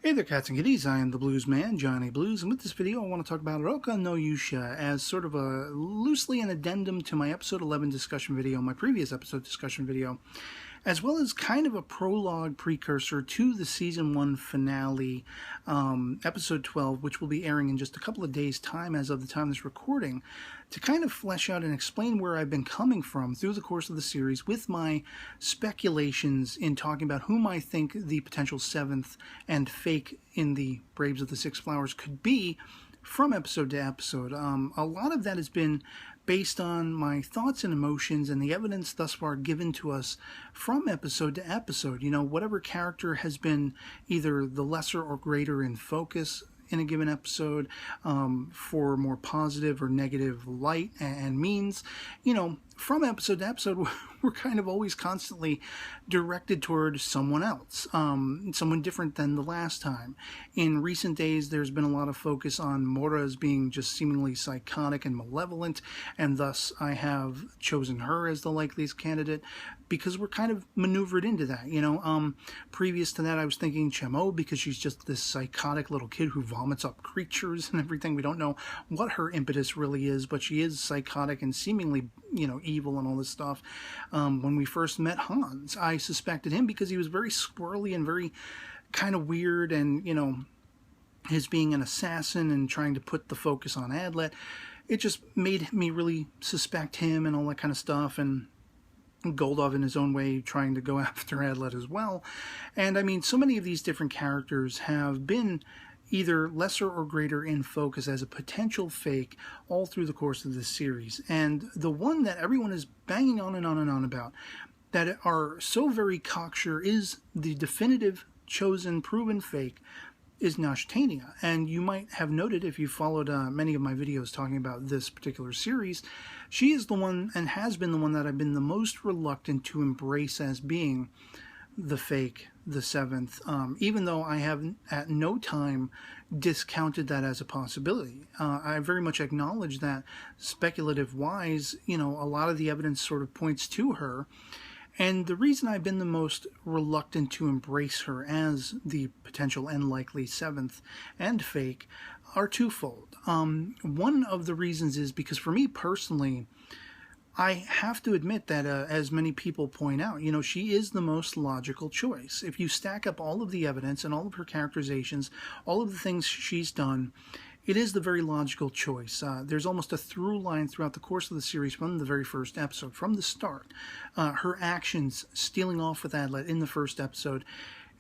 Hey there, cats and kitties. I am the Blues Man, Johnny Blues, and with this video I want to talk about Roka no Yusha as sort of a loosely an addendum to my episode 11 discussion video, my previous episode discussion video, as well as kind of a prologue precursor to the season 1 finale, episode 12, which will be airing in just a couple of days' time as of the time of this recording, to kind of flesh out and explain where I've been coming from through the course of the series with my speculations in talking about whom I think the potential 7th and fake in the Braves of the Six Flowers could be from episode to episode. A lot of that has been based on my thoughts and emotions and the evidence thus far given to us from episode to episode. You know, whatever character has been either the lesser or greater in focus in a given episode, for more positive or negative light and means, you know, from episode to episode, we're kind of always constantly directed toward someone else, someone different than the last time. In recent days, there's been a lot of focus on Mora as being just seemingly psychotic and malevolent, and thus I have chosen her as the likeliest candidate because we're kind of maneuvered into that, you know. Previous to that, I was thinking Chemo because she's just this psychotic little kid who vomits up creatures and everything. We don't know what her impetus really is, but she is psychotic and seemingly, you know, evil and all this stuff. When we first met Hans, I suspected him because he was very squirrely and very kind of weird, and, you know, his being an assassin and trying to put the focus on Adlet, it just made me really suspect him and all that kind of stuff. And Goldov in his own way trying to go after Adlet as well. And I mean, so many of these different characters have been either lesser or greater in focus as a potential fake all through the course of this series. And the one that everyone is banging on and on and on about, that are so very cocksure, is the definitive, chosen, proven fake, is Nashtania. And you might have noted, if you followed many of my videos talking about this particular series, she is the one, and has been the one, that I've been the most reluctant to embrace as being the fake, the 7th, even though I have at no time discounted that as a possibility. I very much acknowledge that, speculative-wise, you know, a lot of the evidence sort of points to her. And the reason I've been the most reluctant to embrace her as the potential and likely 7th and fake are twofold. One of the reasons is because, for me personally, I have to admit that, as many people point out, you know, she is the most logical choice. If you stack up all of the evidence and all of her characterizations, all of the things she's done, it is the very logical choice. There's almost a through line throughout the course of the series from the very first episode, from the start. Her actions, stealing off with Adlet in the first episode,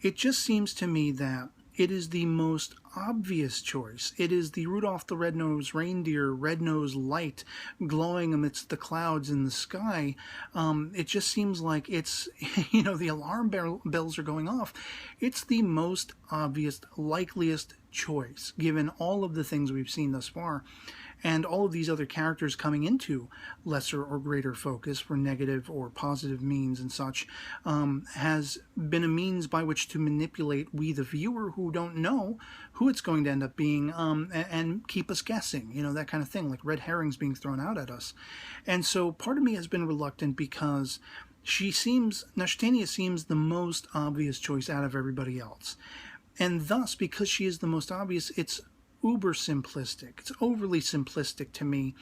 it just seems to me that it is the most obvious choice. It is the Rudolph the Red-Nosed Reindeer, red-nosed light glowing amidst the clouds in the sky. It just seems like it's, you know, the alarm bells are going off. It's the most obvious, likeliest choice, given all of the things we've seen thus far, and all of these other characters coming into lesser or greater focus for negative or positive means and such, has been a means by which to manipulate we, the viewer, who don't know who it's going to end up being, and keep us guessing, you know, that kind of thing, like red herrings being thrown out at us. And so part of me has been reluctant because Nashtania seems the most obvious choice out of everybody else. And thus, because she is the most obvious, it's uber simplistic. It's overly simplistic to me.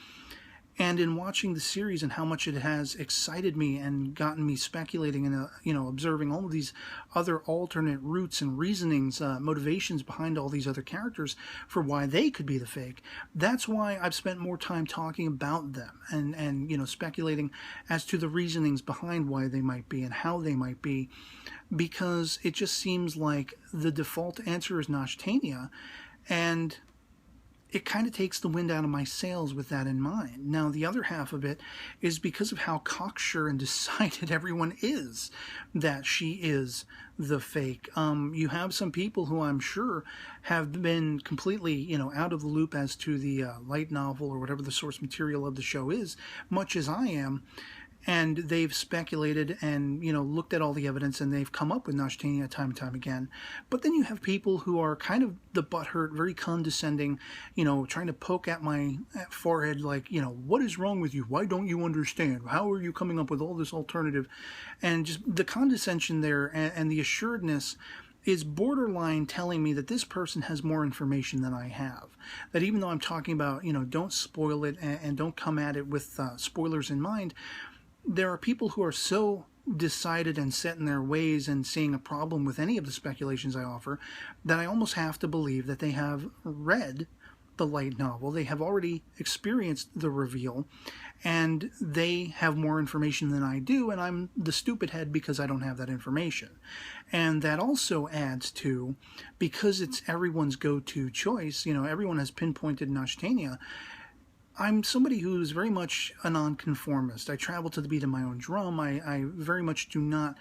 And in watching the series and how much it has excited me and gotten me speculating and, you know, observing all of these other alternate routes and reasonings, motivations behind all these other characters for why they could be the fake, that's why I've spent more time talking about them and you know, speculating as to the reasonings behind why they might be and how they might be, because it just seems like the default answer is Nashtania, and it kind of takes the wind out of my sails with that in mind. Now, the other half of it is because of how cocksure and decided everyone is that she is the fake. You have some people who I'm sure have been completely, you know, out of the loop as to the light novel or whatever the source material of the show is, much as I am. And they've speculated and, you know, looked at all the evidence, and they've come up with Nashtania time and time again. But then you have people who are kind of the butthurt, very condescending, you know, trying to poke at my forehead like, you know, what is wrong with you? Why don't you understand? How are you coming up with all this alternative? And just the condescension there and the assuredness is borderline telling me that this person has more information than I have. That even though I'm talking about, don't spoil it and don't come at it with spoilers in mind, there are people who are so decided and set in their ways and seeing a problem with any of the speculations I offer that I almost have to believe that they have read the light novel. They have already experienced the reveal, and they have more information than I do, and I'm the stupid head because I don't have that information. And that also adds to, because it's everyone's go-to choice, everyone has pinpointed Nashtania. I'm somebody who's very much a nonconformist. I travel to the beat of my own drum. I very much do not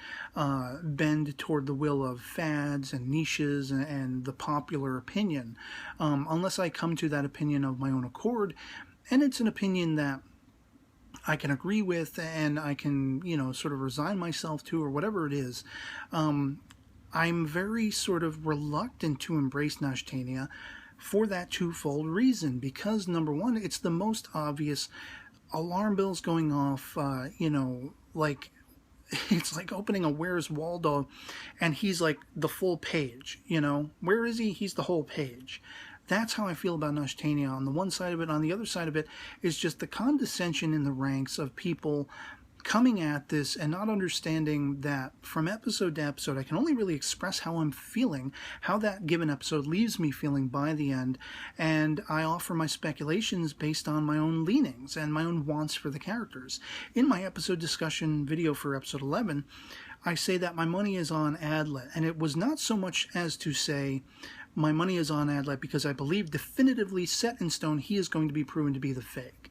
bend toward the will of fads and niches and the popular opinion, unless I come to that opinion of my own accord. And it's an opinion that I can agree with and I can, sort of resign myself to, or whatever it is. I'm very sort of reluctant to embrace Nashtania for that twofold reason, because number one, it's the most obvious. Alarm bells going off, like it's like opening a Where's Waldo, and he's like the full page, where is he? He's the whole page. That's how I feel about Nashtania on the one side of it. On the other side of it is just the condescension in the ranks of people coming at this and not understanding that from episode to episode, I can only really express how I'm feeling, how that given episode leaves me feeling by the end, and I offer my speculations based on my own leanings and my own wants for the characters. In my episode discussion video for episode 11, I say that my money is on Adlet, and it was not so much as to say my money is on Adlet because I believe definitively set in stone he is going to be proven to be the fake.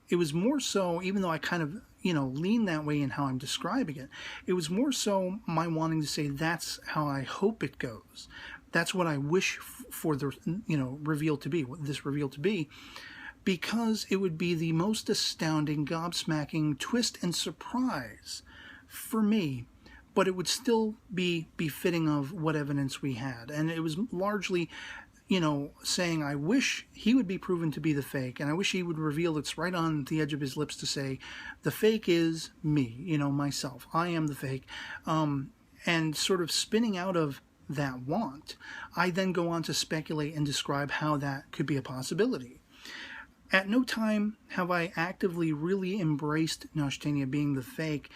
It was more so, even though I kind of lean that way in how I'm describing it, it was more so my wanting to say that's how I hope it goes. That's what I wish for the reveal to be, this reveal to be, because it would be the most astounding, gobsmacking twist and surprise for me, but it would still be befitting of what evidence we had. And it was largely, saying I wish he would be proven to be the fake, and I wish he would reveal it's right on the edge of his lips to say, the fake is me, myself. I am the fake. And sort of spinning out of that want, I then go on to speculate and describe how that could be a possibility. At no time have I actively really embraced Nashtania being the fake,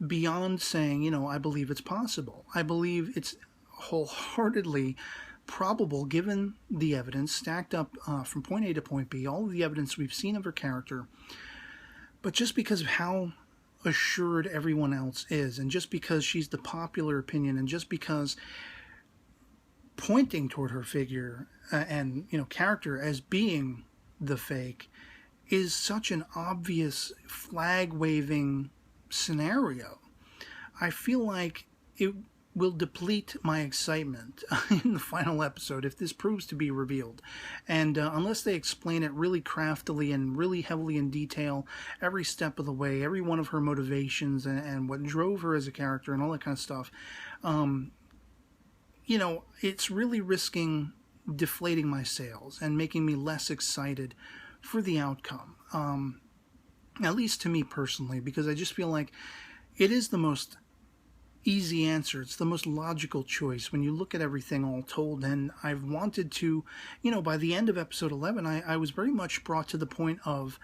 beyond saying, I believe it's possible. I believe it's wholeheartedly probable, given the evidence stacked up from point A to point B, all of the evidence we've seen of her character. But just because of how assured everyone else is, and just because she's the popular opinion, and just because pointing toward her figure and character as being the fake is such an obvious flag-waving scenario, I feel like it will deplete my excitement in the final episode if this proves to be revealed. And unless they explain it really craftily and really heavily in detail, every step of the way, every one of her motivations and what drove her as a character and all that kind of stuff, it's really risking deflating my sails and making me less excited for the outcome. At least to me personally, because I just feel like it is the most easy answer. It's the most logical choice when you look at everything all told. And I've wanted to, by the end of episode 11, I was very much brought to the point of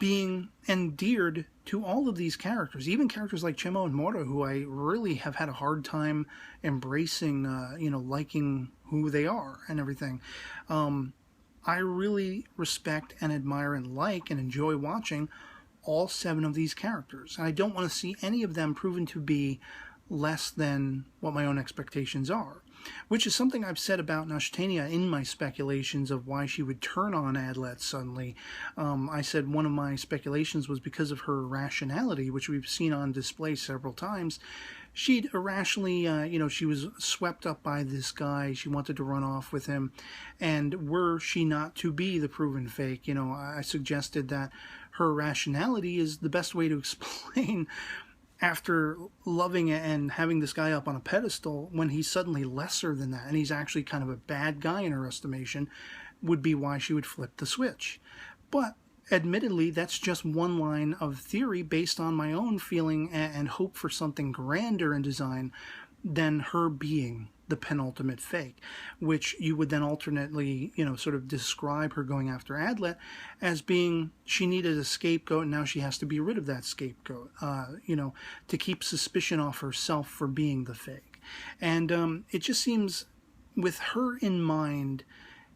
being endeared to all of these characters, even characters like Chemo and Moro, who I really have had a hard time embracing, liking who they are and everything. I really respect and admire and like and enjoy watching all 7 of these characters. And I don't want to see any of them proven to be less than what my own expectations are, which is something I've said about Nashtania in my speculations of why she would turn on Adlet suddenly. I said one of my speculations was because of her irrationality, which we've seen on display several times. She'd irrationally, she was swept up by this guy. She wanted to run off with him. And were she not to be the proven fake, I suggested that her irrationality is the best way to explain, after loving and having this guy up on a pedestal, when he's suddenly lesser than that, and he's actually kind of a bad guy in her estimation, would be why she would flip the switch. But admittedly, that's just one line of theory based on my own feeling and hope for something grander in design than her being the penultimate fake, which you would then alternately, sort of describe her going after Adlet as being she needed a scapegoat, and now she has to be rid of that scapegoat, to keep suspicion off herself for being the fake. And it just seems, with her in mind,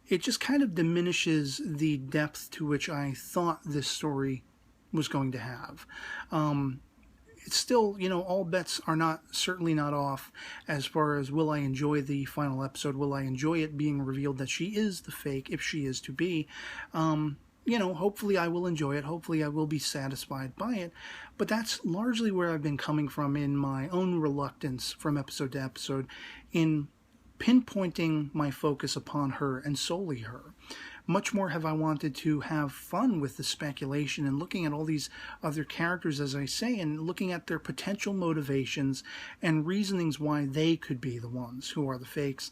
it just kind of diminishes the depth to which I thought this story was going to have. It's still, all bets are certainly not off as far as will I enjoy the final episode? Will I enjoy it being revealed that she is the fake, if she is to be? Hopefully I will enjoy it. Hopefully I will be satisfied by it. But that's largely where I've been coming from in my own reluctance from episode to episode in pinpointing my focus upon her and solely her. Much more have I wanted to have fun with the speculation and looking at all these other characters, as I say, and looking at their potential motivations and reasonings why they could be the ones who are the fakes,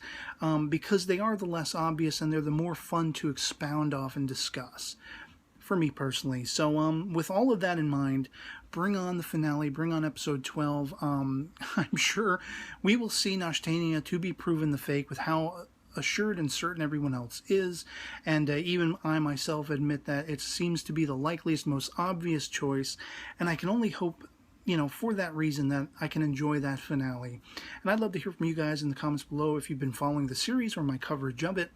because they are the less obvious and they're the more fun to expound off and discuss, for me personally. So with all of that in mind, bring on the finale, bring on episode 12. I'm sure we will see Nashtania to be proven the fake with how assured and certain everyone else is, and even I myself admit that it seems to be the likeliest, most obvious choice, and I can only hope, for that reason, that I can enjoy that finale. And I'd love to hear from you guys in the comments below if you've been following the series or my coverage of it.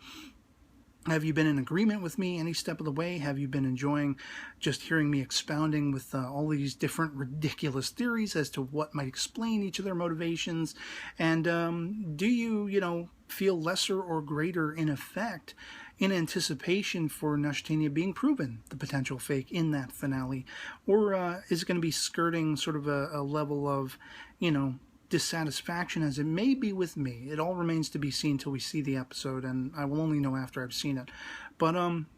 Have you been in agreement with me any step of the way? Have you been enjoying just hearing me expounding with all these different ridiculous theories as to what might explain each of their motivations? And do you, feel lesser or greater in effect in anticipation for Nashtania being proven the potential fake in that finale? Or is it going to be skirting sort of a level of, dissatisfaction as it may be with me? It all remains to be seen till we see the episode, and I will only know after I've seen it. But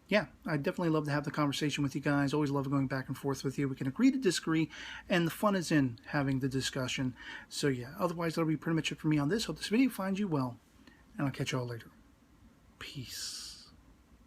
yeah, I definitely love to have the conversation with you guys. Always love going back and forth with you. We can agree to disagree, and the fun is in having the discussion. So yeah, otherwise that'll be pretty much it for me on this. Hope this video finds you well, and I'll catch you all later. Peace.